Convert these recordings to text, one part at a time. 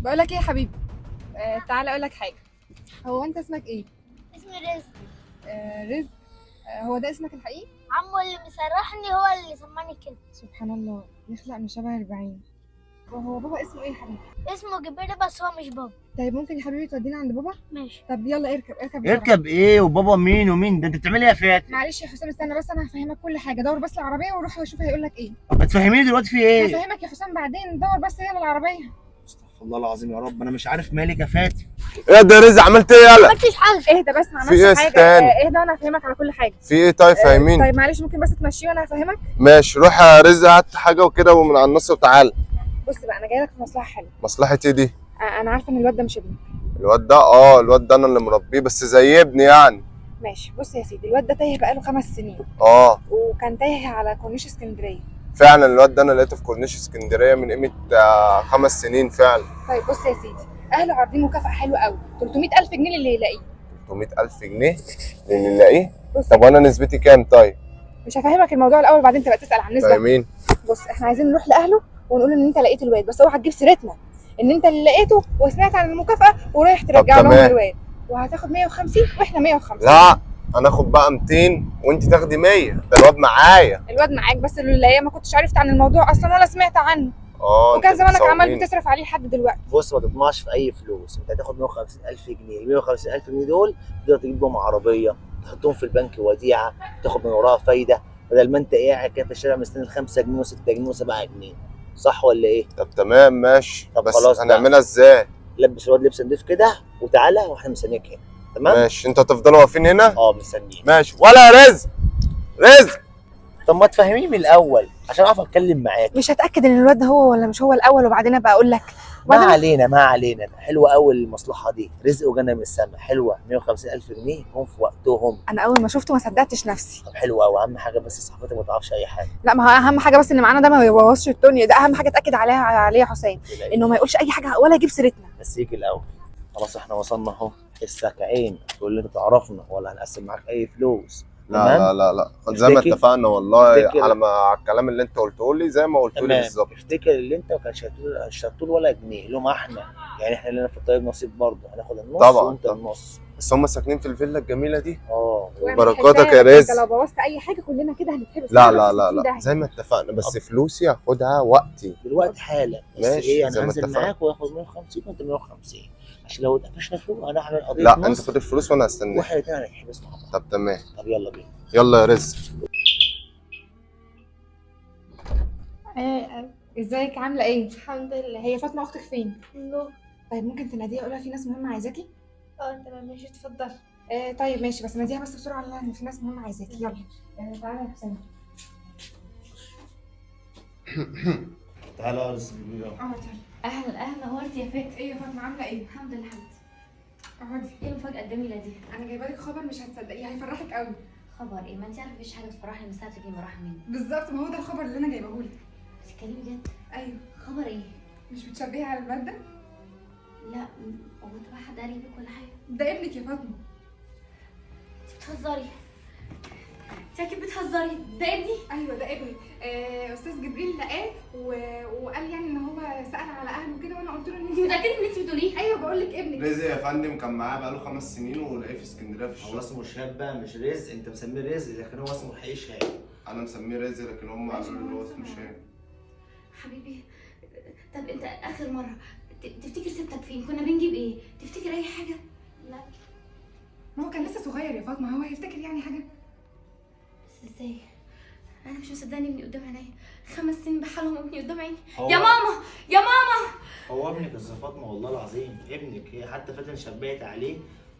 بقول لك ايه يا حبيبي؟ تعالى اقول لك حاجه. هو انت اسمك ايه؟ اسمي رزق. رزق. هو ده اسمك الحقيقي؟ عمو اللي مسرحني هو اللي سماني كده. سبحان الله، يخلق من شبه 40. وهو بابا اسمه ايه يا حبيبي؟ اسمه جبريل بس هو مش بابا. طيب ممكن يا حبيبي تودينا عند بابا؟ ماشي. طب يلا اركب بسرعة. اركب ايه وبابا مين ومين ده؟ انت بتعملي ايه يا فاتن؟ معلش يا حسام استنى بس، انا هفهمك كل حاجه. دور بس العربيه وروح شوف هيقول لك ايه. ما تفهميني دلوقتي في ايه؟ هفهمك يا حسام بعدين، دور بس هنا العربيه. استغفر الله العظيم يا رب، انا مش عارف مالك يا فاتن. ايه ده يا رزق؟ عملت ايه يالا؟ مفيش حاجه. اهدى بس، ما في ايه عملتش حاجه. استنى. اهدى وانا هفهمك على كل حاجه. في ايه؟ طيب فاهمين. طيب معلش ممكن بس تمشيه وانا هفهمك. ماشي، روح يا رزق هات حاجه وكده ومن على النص وتعالى. بص بقى، انا جايه لك في مصلحه حلوه. مصلحه ايه دي؟ انا عارفه ان الواد ده مش ابنك. الواد ده انا اللي مربيه بس زي ابني يعني. ماشي بص يا سيدي، الواد ده تايه بقاله 5 سنين. وكان تايه على كورنيش اسكندريه. فعلا الواد ده انا لقيته في كورنيش اسكندريه من قيمه 5 سنين فعلا. طيب بص يا سيدي، اهله عارضين مكافاه حلوه قوي، 300,000 جنيه للي يلاقيه. 300,000 جنيه للي نلاقيه؟ بص طب وانا نسبتي كام طيب؟ مش هفهمك الموضوع الاول وبعدين تبقى تسال عن النسبه. فاهمين. بص احنا عايزين نروح لاهله ونقول ان انت لقيت الواد، بس اوعى تجيب سيرتنا ان انت اللي لقيته وسمعت عن المكافاه ورايح ترجع لهم الواد، وهتاخد 150 واحنا 150. لا انا اخد بقى 200 وانت تاخدي 100. ده الواد معايا. الواد معاك بس اللي ما كنتش عرفت عن الموضوع اصلا ولا سمعت عنه. وكان زمانك عمال بتصرف عليه لحد دلوقتي. بص ما تطمعش في اي فلوس، انت هتاخد 150,000 جنيه. ال 150,000 جنيه دول تقدر تجيب بهم عربيه، تحطهم في البنك وديعه، تاخد من وراها فايده، بدل ما انت قاعد كده في الشارع مستني 5 جنيه و6 جنيه و7 جنيه. صح ولا ايه؟ طب تمام ماشي. طب بس خلاص هنعملها ازاي؟ لبس الواد لبس نضيف كده وتعالى واحنا مستنيك هنا. تمام؟ ماشي. انتوا هتفضلوا واقفين هنا؟ مستنيين. ماشي. ولا يا رزق؟ رزق طب ما تفهميني من الاول عشان اعرف اتكلم معاك. مش هتاكد ان الواد ده هو ولا مش هو الاول وبعدين ابقى اقول لك. ما علينا. حلوه قوي المصلحه دي، رزق وجنه من السما. حلوه 150,000 جنيه هم في وقتهم. انا اول ما شفته ما صدقتش نفسي. طب حلوه قوي. اهم حاجه بس صاحبتك ما تعرفش اي حاجه. لا، ما هو اهم حاجه بس ان معانا ده ما يبوظش الدنيا. ده اهم حاجه اتاكد عليه يا حسام، انه ما يقولش اي حاجه ولا يجيب سيرتنا. بس يجي الاول. خلاص احنا وصلنا اهو. حسك عين تقول لي انت تعرفنا ولا هنقسم معاك اي فلوس. لا زي ما اتفقنا والله. على الكلام اللي انت قلته لي زي ما قلت لي بالظبط. افتكر اللي انت ما كانش هتشتغل ولا جنيه لهم احنا، يعني احنا لنا في الطيب نصيب برضه، هناخد النص طبعا وانت النص. بس هم ساكنين في الفيلا الجميله دي. بركاتك يا رزق. انت لو بوظت اي حاجه كلنا كده هنتحبس. لا زي ما اتفقنا. بس فلوسي هاخدها وقتي دلوقتي حالا. بس ماشي ايه، انا هنزل معاك واخد 150 وانت 150 عشان لو اتقفشنا فوق هنعمل قضيه. لا انت خد الفلوس وانا هستناك. واحنا الاثنين هنتحبس مع بعض. طب تمام. طب يلا بينا. يلا يا رزق. ازيك عامله ايه؟ الحمد لله. هي فاطمه اختك فين؟ نو. طيب ممكن تناديها قولها في ناس مهمه عايزاكي. تمام ماشي اتفضل. طيب ماشي، بس ناديها بس بسرعه لان في ناس مهمه عايزاكي. يلا تعالى يا حسام. تعالى يا رزق. اهلا نورتي يا فاتن. ايه يا فاطمه عامله ايه؟ الحمد لله حبيبتي. اقعدي. ايه المفاجاه الجميله دي؟ انا جايبه لك خبر مش هتصدقيه، هيفرحك قوي. خبر ايه؟ ما انت عارفه مفيش حاجه تفرحني من ساعه تجي مراحل مني. بالظبط، ما هو ده الخبر اللي انا جايبه لك. بتتكلمي جد؟ ايوه. خبر ايه؟ مش بتشبهي على الواد ده؟ لا هو انت بقى حد قريبك ولا حاجه؟ ده ابنك يا فاطمه. انت بتهزري؟ انت اكيد بتهزري. ده ابني؟ ايوه ده ابنك. استاذ جبريل لقاه وقال يعني ان هو سال على اهله كده، وانا قلت له ان انت متاكده من اللي انت بتقوليه؟ ايوه بقول لك ابنك. رزق يا فندم كان معاه بقاله 5 سنين ولقيه في اسكندريه في الشغل. هو اسمه شهاب بقى مش رزق، انت مسميه رزق لكن هو اسمه حقيقي شهاب. انا مسميه رزق لكن هم قالوا له هو اسمه شهاب. حبيبي طب انت اخر مره تفتكر سبتك فين؟ كنا بنجيب ايه؟ تفتكر اي حاجه؟ لا. ما هو كان لسه صغير يا فاطمه، هو هيفتكر يعني حاجه؟ بس ازاي؟ انا مش مصدقاني ابني قدام عينيا. 5 سنين بحالهم ابني قدام عيني. يا ماما يا ماما. هو ابنك يا فاطمه والله العظيم ابنك. هي حتى فاتن شبهت عليه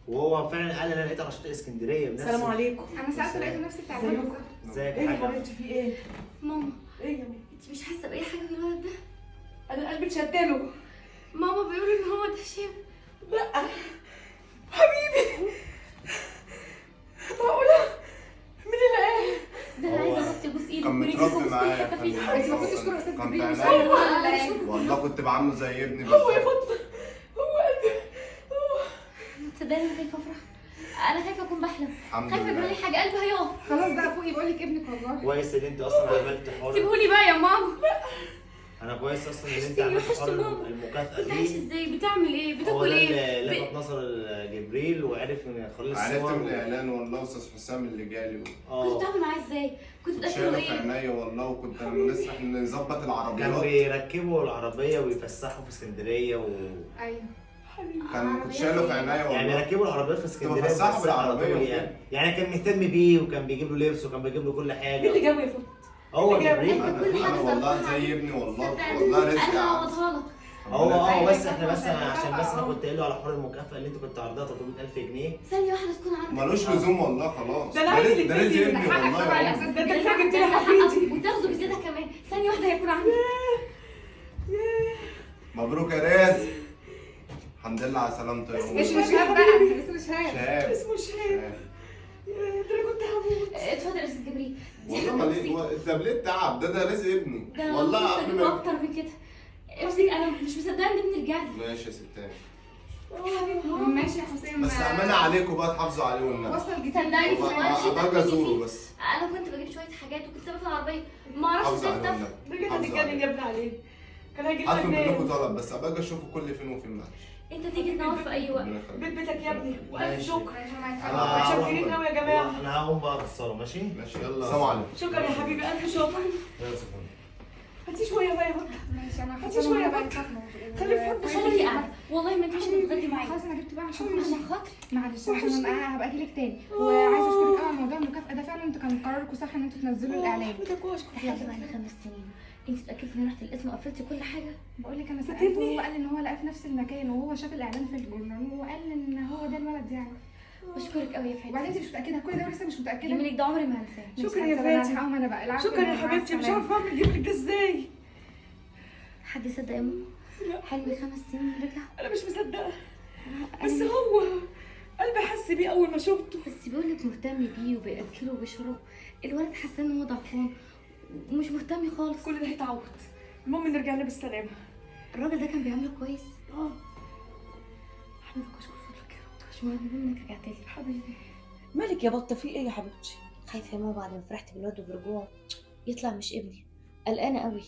وهو فعلا قال انا لقيت على شاطئ اسكندريه بنفس. السلام عليكم. انا سالت لقيت نفس التعبير. ازيك ايه يا يا حاجه؟ حبيبتي في ايه؟ ماما ايه يا ماما؟ انت مش حاسه باي حاجه من الولد ده؟ انا قلبي اتشدله. ماما بيقولوا ان هو ده شاب. لا حبيبي، معقولة؟ مين اللي قال؟ ده انا عايزه اغطي ابوس ايدك كان ورجلك متربي وابوس كل معايا حته يا فيك. فندم. انت المفروض تشكر استاذ كان جبريل. في مش عينيا. هو والله كنت بعامله زي ابني هو يا بالظبط. فاطمة، هو قلبي هو. تصدقني انا خايفه افرح. انا خايفه اكون بحلم. الحمد خايفه يجرى لي لله. حاجه، قلبي هيقف. خلاص بقى فوقي، بقول لك ابنك والله. كويس ان انت اصلا عملت حوار. سيبهولي بقى يا ماما. انا كويس اصلا ان انت وحشتني، عملت وحشت حوار ماما. المكافاه انت عايش دي. ازاي؟ بتعمل ايه؟ هو بتاكل ده ايه؟ اللي لفت نظر جبريل وعرف ان يخلص عرفت الصور من الاعلان والله، استاذ حسام اللي جالي كنت بتعمل معاه ازاي؟ كنت بتاكله شايله في ايه؟ عينيا والله، وكنت لما نسرح نظبط كان العربيات. بيركبوا العربيه ويفسحوا في اسكندريه ايوه كنت شايله في عينيا يعني والله. بيركبوا العربيات في اسكندريه بفسحه ويفسحوا على بالعربية طول وكده. يعني كان مهتم بيه وكان بيجيب له لبس وكان بيجيب له كل مين اللي حاجه. جابه يا فندم؟ هو اللي جابه؟ جبريل. انت كل حاجه انا والله صرفتها زي عليه. ابني والله، صدقني والله رزق انا يا عم. هعوضها لك. هو بس احنا أيوة، بس انا عشان بس انا المكافأة. كنت قايل له على حوار المكافاه اللي انت كنت عارضها 300000 جنيه. ثانيه واحده تكون عندك. ملوش لزوم والله، خلاص. ده انا عايز ده رزق لك ابني حقك والله طبعا يا يا عم. أستاذ. ده انت جبت ده لي حفيدي. وتاخده بزياده كمان. ثانيه واحده هيكون عندك. مبروك يا رزق. الحمد لله على سلامته يا مش أمي. شهاب بقى، اسمه شهاب. شهاب. اسمه شهاب. ده انا كنت هموت. اتفضل يا استاذ جبريل. دي والله حاجه ما بسيطه. ليه انت ليه التعب ده رزق ابني ده والله قبل والله ما اكتر من كده. امسك، انا مش مصدقه ان ابني رجع لي. ماشي يا ستات. ماشي يا حسين. بس امانه عليكم بقى تحافظوا عليه والنبي. وصل جديد. صدقني ابقى ازوره بس. انا كنت بجيب شويه حاجات وكنت سايبها في العربيه، ما اعرفش حافظوا ازاي عليه اختفى. والنبي. ده كده حافظوا هتتجنن عليه. يا ابن عليه. كان هيجي لنا هطلب منكم جنان. طلب بس ابقى اشوفه كل فين وفين معلش. انت تيجي تنور في اي وقت. ربنا يخليك. بيت بيتك يا ابني، والف ماشي. شكر. انا متشكرين قوي يا جماعه. انا هقوم بقى اوصله ماشي. ماشي يلا سلام عليكم. شكرا يا حبيبي، الف شكر. يلا سلام. هاتي شويه بقى يا بطه. ماشي انا هاتي شوية بقى. خلي في حد خليكي قاعده، والله ما تمشي تتغدي معايا. خلاص انا جبت بقى عشان عشان خاطري. معلش عشان انا هبقى اجيلك تاني، وعايزه اشكرك قوي على موضوع المكافاه ده. فعلا انتوا كان قراركم صح ان انتوا تنزلوا الاعلان. حمدك واشكر. لحد بعد 5 سنين انت اتاكدتي اني رحت القسم وقفلتي كل حاجه. بقول لك انا فاكرني؟ سالته وهو قال ان هو لقاه في نفس المكان، وهو شاف الاعلان في الجورنال وقال ان هو ده الولد يعني. بشكرك قوي يا وبعدين فاتن. انت مش متاكده كل ده ولسه مش متاكده؟ يمينك ده عمري ما هنساه. شكرا يا فاتن. فاتن. انا هقوم انا بقى. العفو، شكرا يا مع حبيبتي، مش السلامة. عارفه اعمل اجيب لك ده ازاي. حد يصدق يا ماما؟ لا. حلمي 5 سنين رجع. انا مش مصدقه، أنا- بس هو قلبي حس بيه اول ما شفته. بس بيقول لك مهتم بيه وبياكله وبيشربه. الولد حاسه ان هو ضعفان ومش مهتم خالص. كل ده هيتعوض، المهم نرجع لنا بالسلامه. الراجل ده كان بيعاملك كويس. اه حمدك واشكر فضلك يا رب. مش مهم انك رجعت لي. حبيبي. مالك يا بطه، في ايه يا حبيبتي؟ خايفه يا ماما بعد ما فرحت بالواد وبرجوعه يطلع مش ابني. قلقانه قوي.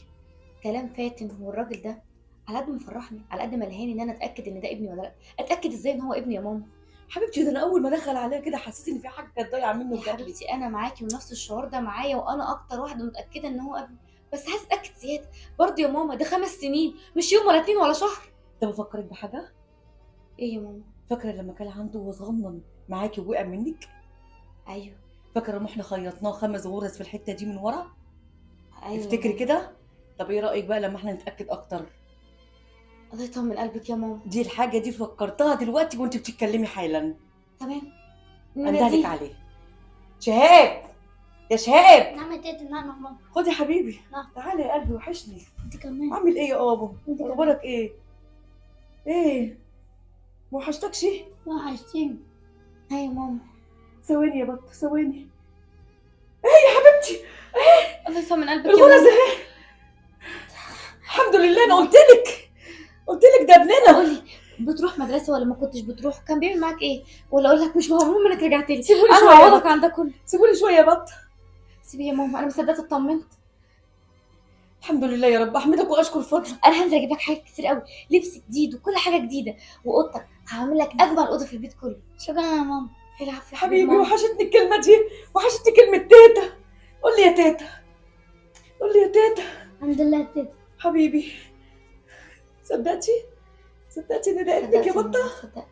كلام فاتن والراجل ده على قد ما فرحني على قد ما لهاني ان انا اتاكد ان ده ابني ولا لا. اتاكد ازاي ان هو ابني يا ماما؟ حبيبتي ده انا اول ما دخل عليا كده حسيت ان في حاجه كانت ضايعه منه يا بجد. حبيبتي انا معاكي ونفس الشعور ده معايا، وانا اكتر واحده متاكده ان هو ابني، بس عايزه اتاكد زياده برضه يا ماما. ده 5 سنين، مش يوم ولا 2 ولا شهر. ده بفكرك بحاجه. ايه يا ماما؟ فاكره لما كان عنده وصغنن معاكي ووقع منك؟ ايوه فاكره لما احنا خيطناه 5 غرز في الحته دي من ورا؟ ايوه يا افتكري ماما. كده. طب ايه رايك بقى لما احنا نتاكد اكتر؟ الله يطمن قلبك يا ماما. دي الحاجه دي فكرتها دلوقتي وانت بتتكلمي حالا. تمام. اندهلك عليه. شهاب، يا شهاب نعم يا تيتا، نعم يا ماما. خد يا حبيبي. نعم. تعالى يا قلبي، وحشني. انت كمان. عامل ايه يا ابو؟ انت كمان. اخبارك ايه؟ ايه؟ ما وحشتكش؟ وحشتيني. ها يا ماما. ثواني يا بطه، ثواني. ايه يا حبيبتي؟ الله يطمن قلبك يا الغرز ماما. اهي. الحمد لله، انا قلت لك ده ابننا. قولي بتروح مدرسه ولا ما كنتش بتروح؟ كان بيعمل معاك ايه؟ ولا اقول لك مش مهم انك رجعت لي؟ سيبوني انا شويه يا هعوضك بطه، عن ده كله. سيبوني شويه يا بطه. سيبي يا ماما، انا مصدقه اطمنت. الحمد لله يا رب، احمدك واشكر فضلك. انا هنزل اجيب لك حاجات كتير قوي، لبس جديد وكل حاجه جديده، واوضتك هعمل لك اجمل اوضه في البيت كله. شكرا يا ماما. العفو يا حبيبي، ماما. وحشتني الكلمه دي، وحشتني كلمه تيتا. قول لي يا تيتا، قول لي يا تيتا. الحمد لله يا تيتا. حبيبي، صدقتي ان ده ابنك يا صدقت بطه؟ صدقت.